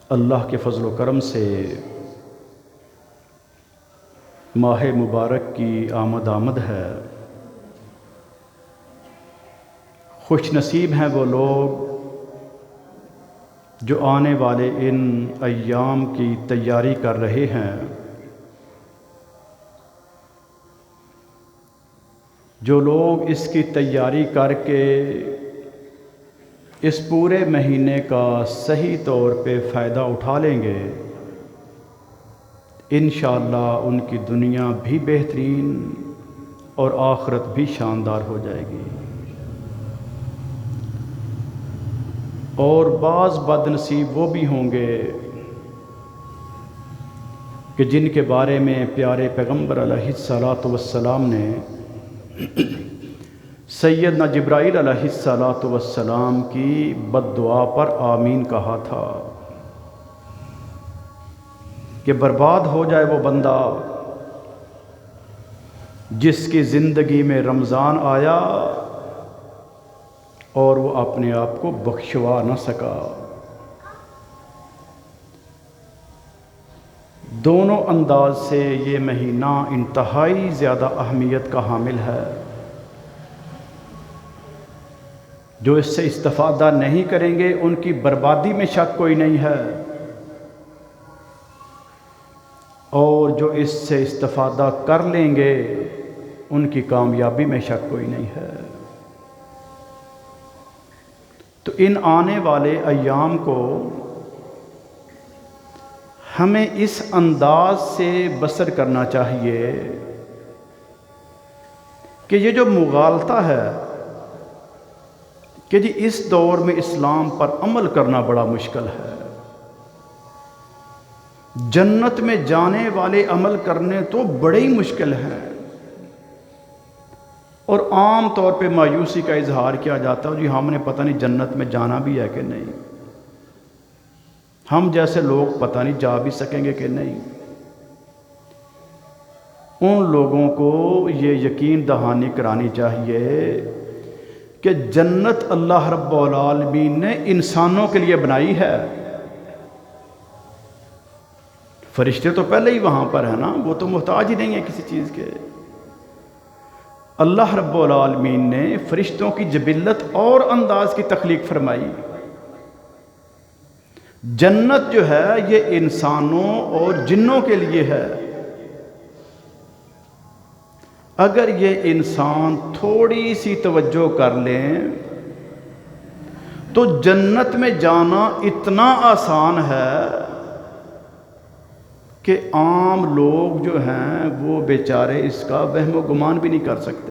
اللہ کے فضل و کرم سے ماہ مبارک کی آمد ہے۔ خوش نصیب ہیں وہ لوگ جو آنے والے ان ایام کی تیاری کر رہے ہیں، جو لوگ اس کی تیاری کر کے اس پورے مہینے کا صحیح طور پہ فائدہ اٹھا لیں گے، انشاءاللہ ان کی دنیا بھی بہترین اور آخرت بھی شاندار ہو جائے گی۔ اور بعض بد نصیب وہ بھی ہوں گے کہ جن کے بارے میں پیارے پیغمبر علیہ الصلاۃ والسلام نے سیدنا جبرائیل علیہ الصلاۃ والسلام کی بد دعا پر آمین کہا تھا کہ برباد ہو جائے وہ بندہ جس کی زندگی میں رمضان آیا اور وہ اپنے آپ کو بخشوا نہ سکا۔ دونوں انداز سے یہ مہینہ انتہائی زیادہ اہمیت کا حامل ہے۔ جو اس سے استفادہ نہیں کریں گے ان کی بربادی میں شک کوئی نہیں ہے، اور جو اس سے استفادہ کر لیں گے ان کی کامیابی میں شک کوئی نہیں ہے۔ تو ان آنے والے ایام کو ہمیں اس انداز سے بسر کرنا چاہیے کہ یہ جو مغالطہ ہے کہ جی اس دور میں اسلام پر عمل کرنا بڑا مشکل ہے، جنت میں جانے والے عمل کرنے تو بڑے ہی مشکل ہیں، اور عام طور پہ مایوسی کا اظہار کیا جاتا ہے جی ہم نے پتہ نہیں جنت میں جانا بھی ہے کہ نہیں، ہم جیسے لوگ پتہ نہیں جا بھی سکیں گے کہ نہیں۔ ان لوگوں کو یہ یقین دہانی کرانی چاہیے کہ جنت اللہ رب العالمین نے انسانوں کے لیے بنائی ہے۔ فرشتے تو پہلے ہی وہاں پر ہیں نا، وہ تو محتاج ہی نہیں ہیں کسی چیز کے۔ اللہ رب العالمین نے فرشتوں کی جبلت اور انداز کی تخلیق فرمائی۔ جنت جو ہے یہ انسانوں اور جنوں کے لیے ہے۔ اگر یہ انسان تھوڑی سی توجہ کر لیں تو جنت میں جانا اتنا آسان ہے کہ عام لوگ جو ہیں وہ بیچارے اس کا وہم و گمان بھی نہیں کر سکتے۔